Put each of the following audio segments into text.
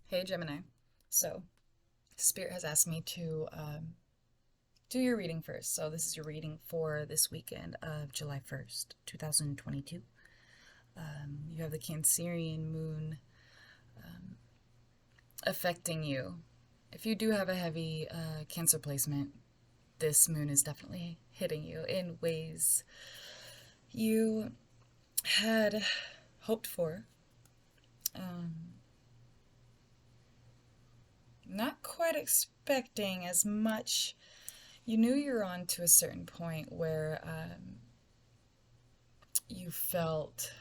Hey Gemini. So, Spirit has asked me to do your reading first. So, this is your reading for this weekend of July 1st, 2022. You have the Cancerian moon affecting you. If you do have a heavy Cancer placement, this moon is definitely hitting you in ways you had hoped for. Not quite expecting as much. You knew you were on to a certain point where you felt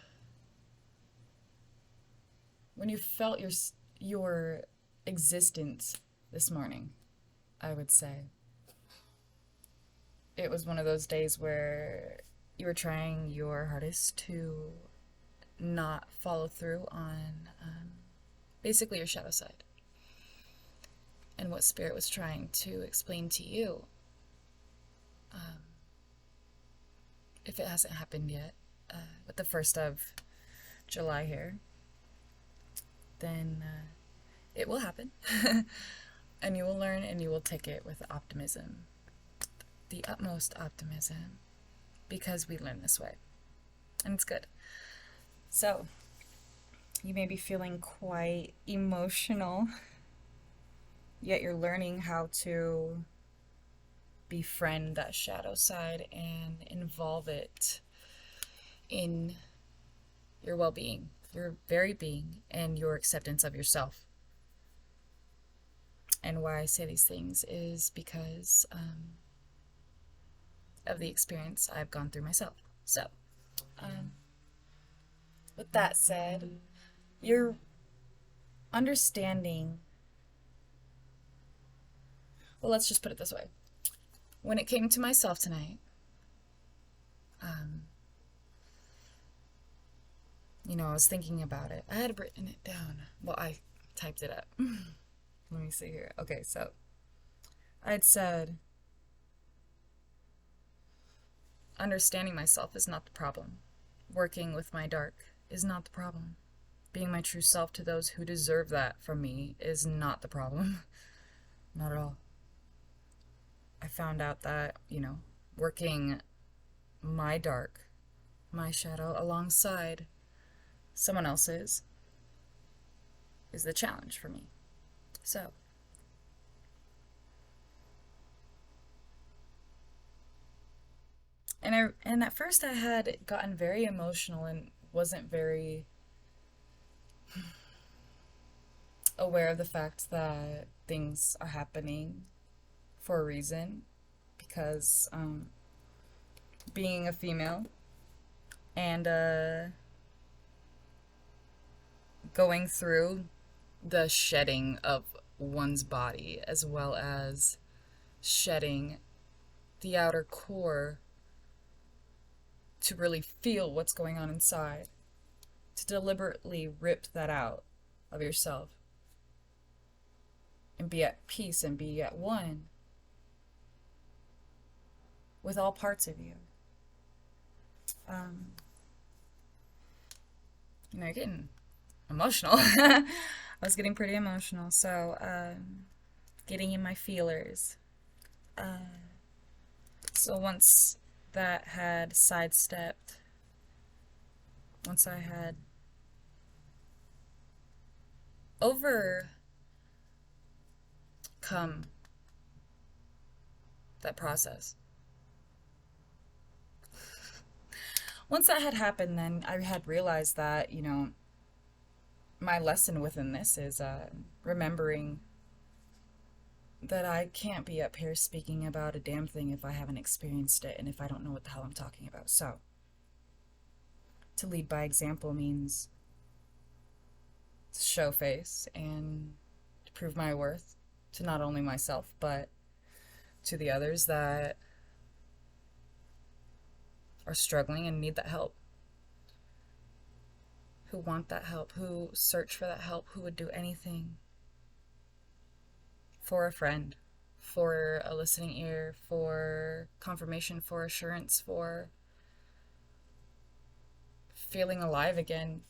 when you felt your existence this morning. I would say it was one of those days where you were trying your hardest to not follow through on basically your shadow side and what Spirit was trying to explain to you. If it hasn't happened yet, with the 1st of July here, then it will happen. And you will learn and you will take it with optimism, the utmost optimism, because we learn this way. And it's good. So, you may be feeling quite emotional, yet you're learning how to befriend that shadow side and involve it in your well being, your very being, and your acceptance of yourself. And why I say these things is because of the experience I've gone through myself. So, with that said, you're understanding. Well, let's just put it this way. When it came to myself tonight, I was thinking about it. I had written it down. Well, I typed it up. Let me see here. Okay, so I had said, understanding myself is not the problem. Working with my dark is not the problem. Being my true self to those who deserve that from me is not the problem. Not at all. I found out that, working my dark, my shadow alongside someone else's is the challenge for me. So, and at first I had gotten very emotional and wasn't very aware of the fact that things are happening for a reason, because being a female and going through the shedding of one's body as well as shedding the outer core to really feel what's going on inside, to deliberately rip that out of yourself and be at peace and be at one with all parts of you. You're getting emotional. I was getting pretty emotional, so getting in my feelers. So once that had sidestepped, once I had overcome that process, once that had happened, then I had realized that, my lesson within this is remembering that I can't be up here speaking about a damn thing if I haven't experienced it and if I don't know what the hell I'm talking about. So, to lead by example means to show face and to prove my worth to not only myself, but to the others that are struggling and need that help, who want that help, who search for that help, who would do anything for a friend, for a listening ear, for confirmation, for assurance, for feeling alive again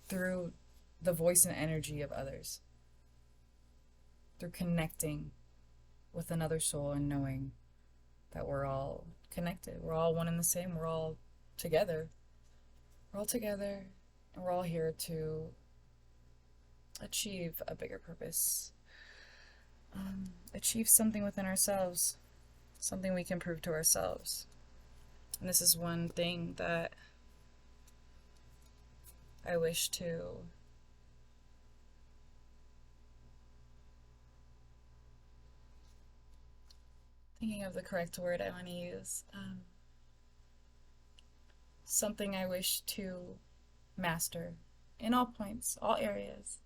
through the voice and energy of others. through connecting with another soul and knowing that we're all connected. We're all one and the same. We're all together. We're all together, and we're all here to achieve a bigger purpose, achieve something within ourselves, something we can prove to ourselves. And this is one thing that I wish to thinking of the correct word I want to use. Something I wish to master in all points, all areas.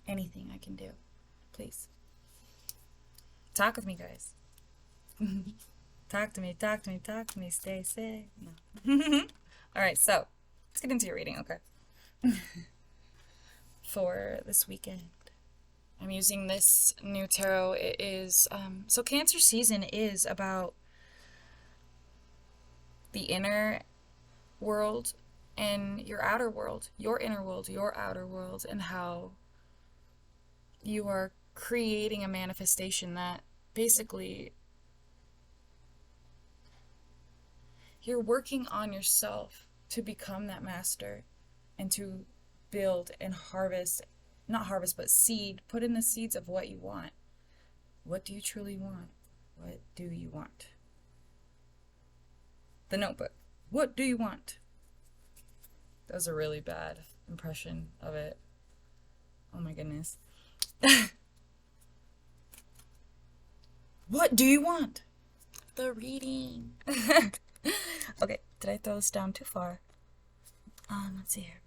Anything I can do. Please. Talk with me, guys. Talk to me, talk to me, talk to me. Stay safe. No. Alright, so let's get into your reading, okay? For this weekend. I'm using this new tarot. It is, so Cancer season is about the inner world and your outer world, your inner world, your outer world, and how you are creating a manifestation that basically you're working on yourself to become that master and to build and harvest, not harvest, but seed, put in the seeds of what you want. What do you truly want? What do you want? The Notebook. What do you want? That was a really bad impression of it. Oh my goodness. What do you want? The reading. Okay, did I throw this down too far? Let's see here.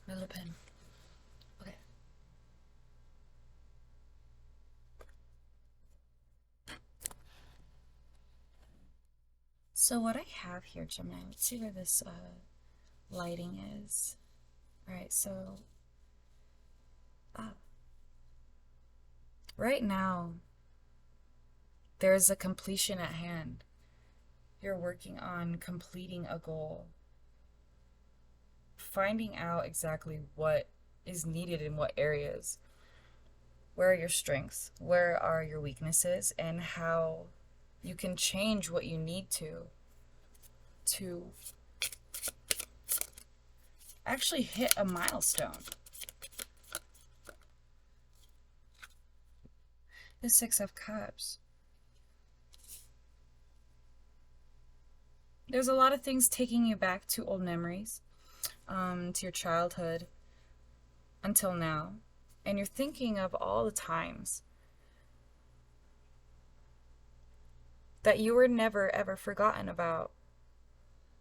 My little pen. Okay. So what I have here, Gemini, let's see where this lighting is. Alright, so right now there's a completion at hand. You're working on completing a goal. Finding out exactly what is needed in what areas. Where are your strengths? Where are your weaknesses? And how you can change what you need to actually hit a milestone. The Six of Cups. There's a lot of things taking you back to old memories, to your childhood until now. And you're thinking of all the times that you were never ever forgotten about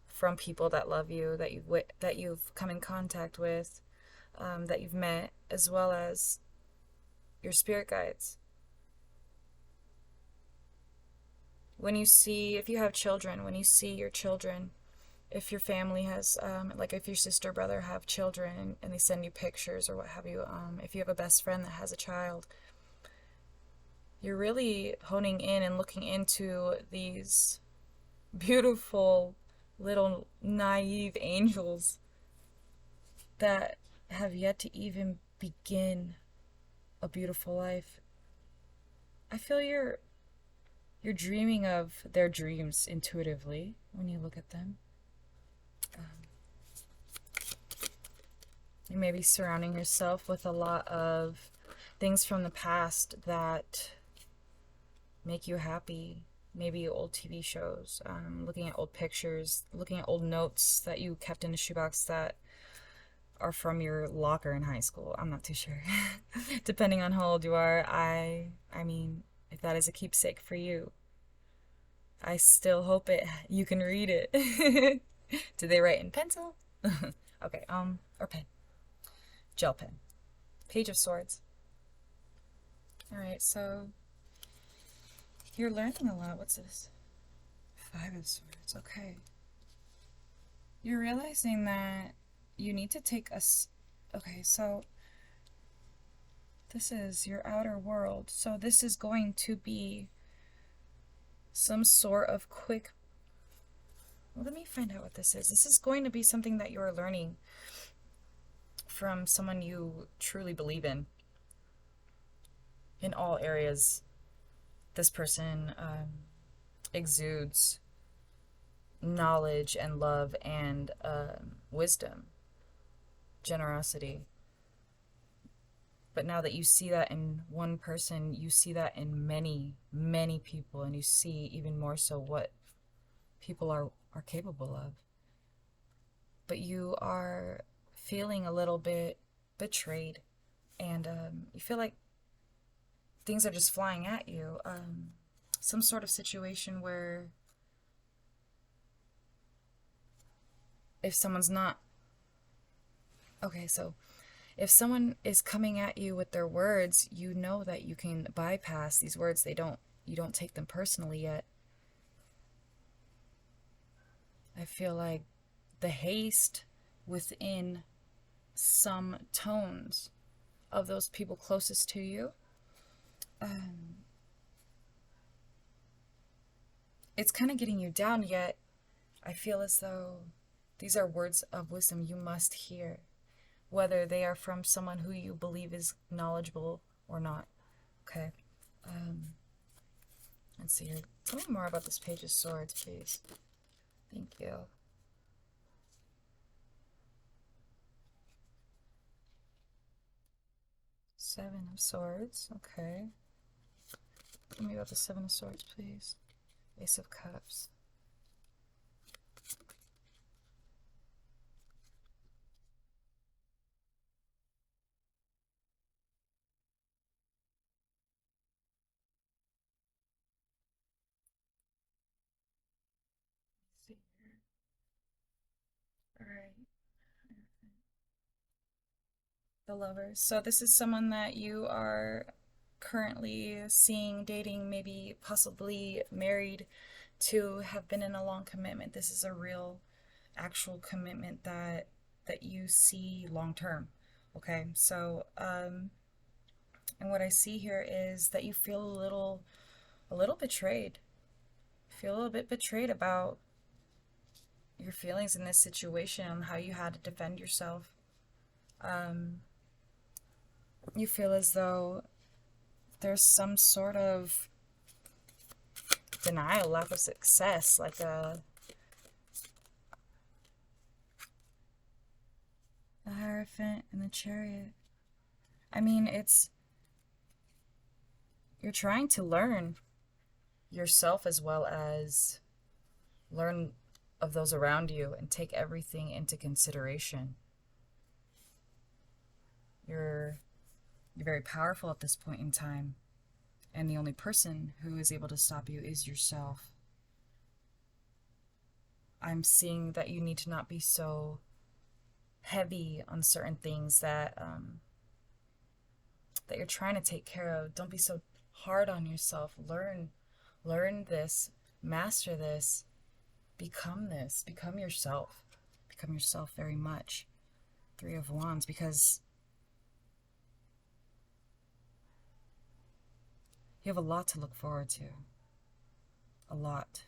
from people that love you, that you've come in contact with, that you've met, as well as your spirit guides. When you see, if you have children, when you see your children, if your family has, like if your sister, brother have children and they send you pictures or what have you, if you have a best friend that has a child, you're really honing in and looking into these beautiful little naive angels that have yet to even begin a beautiful life. I feel you're dreaming of their dreams intuitively when you look at them. You may be surrounding yourself with a lot of things from the past that make you happy. Maybe old TV shows, looking at old pictures, looking at old notes that you kept in a shoebox that are from your locker in high school. I'm not too sure. Depending on how old you are, I mean, if that is a keepsake for you, I still hope you can read it. Did they write in pencil? Okay, or pen. Gel pen. Page of Swords. Alright, so you're learning a lot. What's this? Five of Swords. Okay. You're realizing that you need to take okay, so this is your outer world. So this is going to be some sort of quick... Well, let me find out what this is. This is going to be something that you're learning from someone you truly believe in. in all areas, this person exudes knowledge and love and wisdom, generosity. But now that you see that in one person, you see that in many, many people, and you see even more so what people are capable of. But you are feeling a little bit betrayed, and you feel like things are just flying at you. Some sort of situation where if someone's not okay, so if someone is coming at you with their words, you know that you can bypass these words. You don't take them personally yet. I feel like the haste within some tones of those people closest to you, it's kind of getting you down, yet I feel as though these are words of wisdom you must hear, whether they are from someone who you believe is knowledgeable or not. Okay. Let's see here. Tell me more about this Page of Swords, please. Thank you. Seven of Swords. Okay. Tell me about the Seven of Swords, please. Ace of Cups. Let's see here. All right. The Lovers. So this is someone that you are currently seeing, dating, maybe possibly married to, have been in a long commitment. This is a real actual commitment that you see long term. Okay? So and what I see here is that you feel a little betrayed. You feel a little bit betrayed about your feelings in this situation and how you had to defend yourself. You feel as though there's some sort of denial, lack of success, like the Hierophant and the Chariot. I mean, you're trying to learn yourself as well as learn of those around you and take everything into consideration. You're very powerful at this point in time, and the only person who is able to stop you is yourself. I'm seeing that you need to not be so heavy on certain things that that you're trying to take care of. Don't be so hard on yourself. Learn this, master this, become yourself. Become yourself very much. Three of Wands, because you have a lot to look forward to. A lot.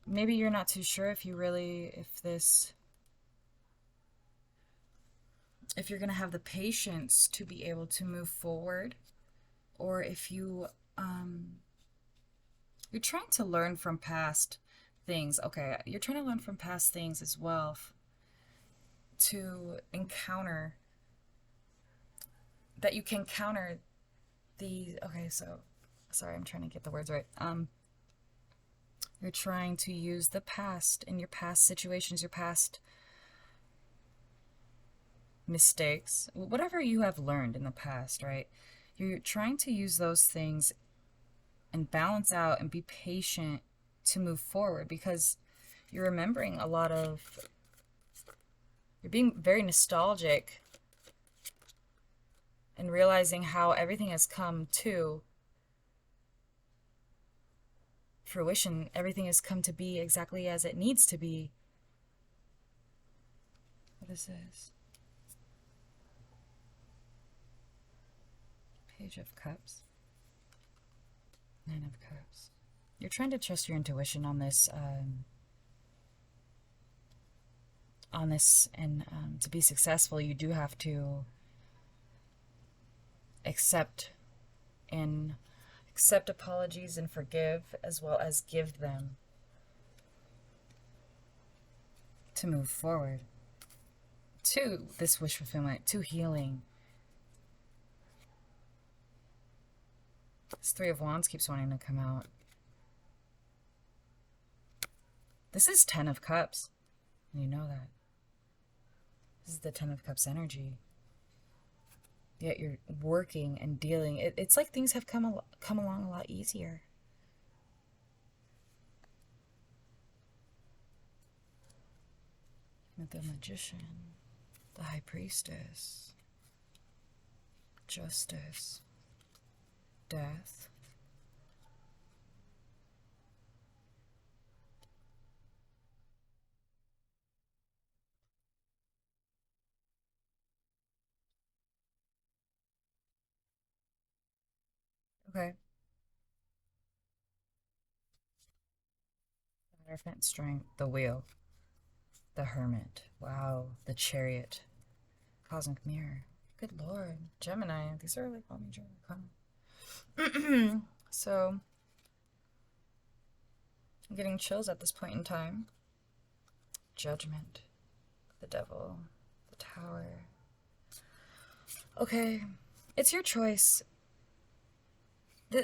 Maybe you're not too sure if you're going to have the patience to be able to move forward, or if you're trying to learn from past things. Okay, you're trying to learn from past things as well, to encounter that you can counter so sorry, I'm trying to get the words right. You're trying to use the past in your past situations, your past mistakes, whatever you have learned in the past, right? You're trying to use those things and balance out and be patient to move forward, because you're remembering you're being very nostalgic and realizing how everything has come to fruition. Everything has come to be exactly as it needs to be. What is this? Page of Cups. Nine of Cups. You're trying to trust your intuition on this on this, and to be successful, you do have to accept and accept apologies and forgive, as well as give them to move forward to this wish fulfillment, to healing. This Three of Wands keeps wanting to come out. This is Ten of Cups. You know that. This is the Ten of Cups energy. Yet you're working and dealing. It's like things have come along a lot easier. With the Magician, the High Priestess, Justice, Death. Okay. Hierophant, Strength, the Wheel, the Hermit. Wow, the Chariot, Cosmic Mirror. Good Lord, Gemini. These are like all major arcana. So, I'm getting chills at this point in time. Judgment, the Devil, the Tower. Okay, it's your choice.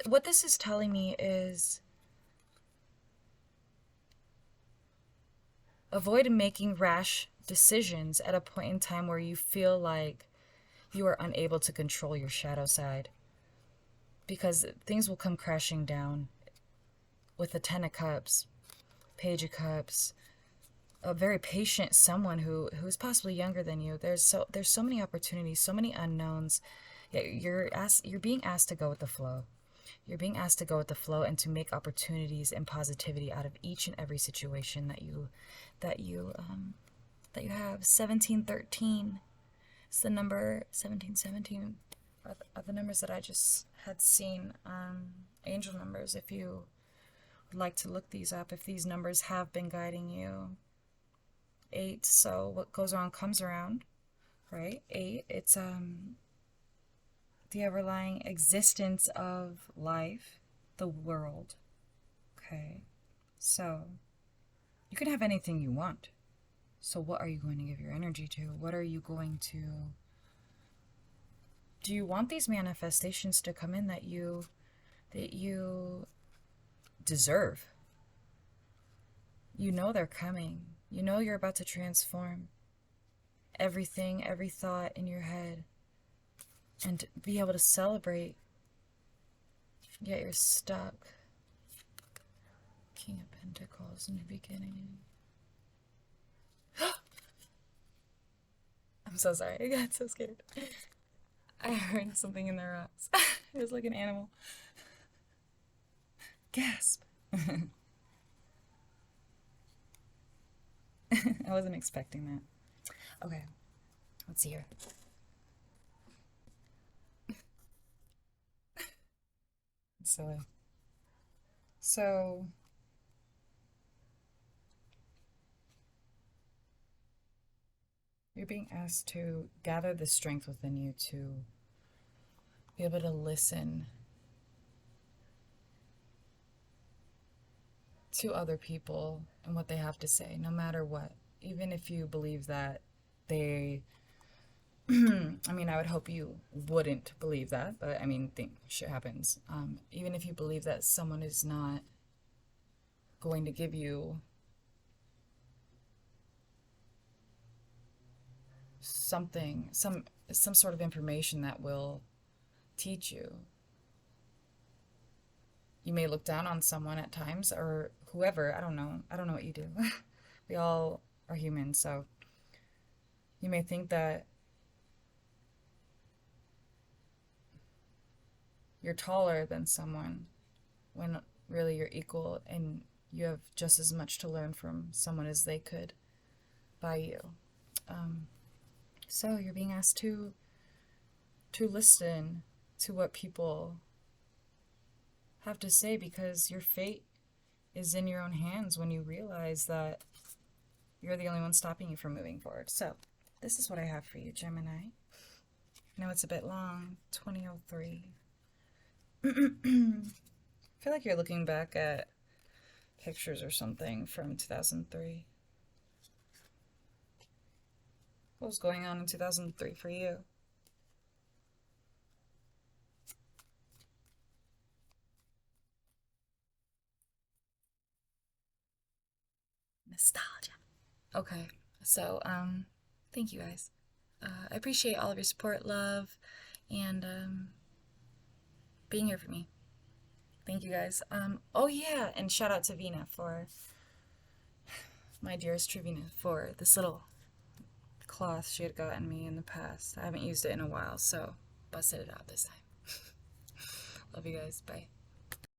What this is telling me is avoid making rash decisions at a point in time where you feel like you are unable to control your shadow side, because things will come crashing down with the Ten of Cups, Page of Cups, a very patient someone who's possibly younger than you. There's so many opportunities, so many unknowns. You're being asked to go with the flow. You're being asked to go with the flow and to make opportunities and positivity out of each and every situation that you have. 1713. It's the number 1717. Are the numbers that I just had seen. Angel numbers. If you would like to look these up, if these numbers have been guiding you. 8. So what goes around comes around, right? 8. It's the overlying existence of life, the world. Okay, so you can have anything you want. So what are you going to give your energy to? What are you going to... Do you want these manifestations to come in that you deserve? You know they're coming. You know you're about to transform everything, every thought in your head, and be able to celebrate. Yet you're stuck. King of Pentacles in the beginning. I'm so sorry. I got so scared. I heard something in the rocks. It was like an animal. Gasp. I wasn't expecting that. Okay. Let's see here. Silly. So, you're being asked to gather the strength within you to be able to listen to other people and what they have to say, no matter what. Even if you believe that they... I mean, I would hope you wouldn't believe that, but I mean, shit happens. Even if you believe that someone is not going to give you something, some sort of information that will teach you. You may look down on someone at times, or whoever. I don't know what you do. We all are human, so you may think that you're taller than someone when really you're equal, and you have just as much to learn from someone as they could by you. So you're being asked to listen to what people have to say, because your fate is in your own hands when you realize that you're the only one stopping you from moving forward. So, this is what I have for you, Gemini. I know it's a bit long, 2003. I feel like you're looking back at pictures or something from 2003. What was going on in 2003 for you? Nostalgia. Okay, so, thank you guys. I appreciate all of your support, love, and, being here for me. Thank you guys. Oh yeah, and shout out to Vina for, my dearest Truvina, for this little cloth she had gotten me in the past. I haven't used it in a while, so busted it out this time. Love you guys. Bye.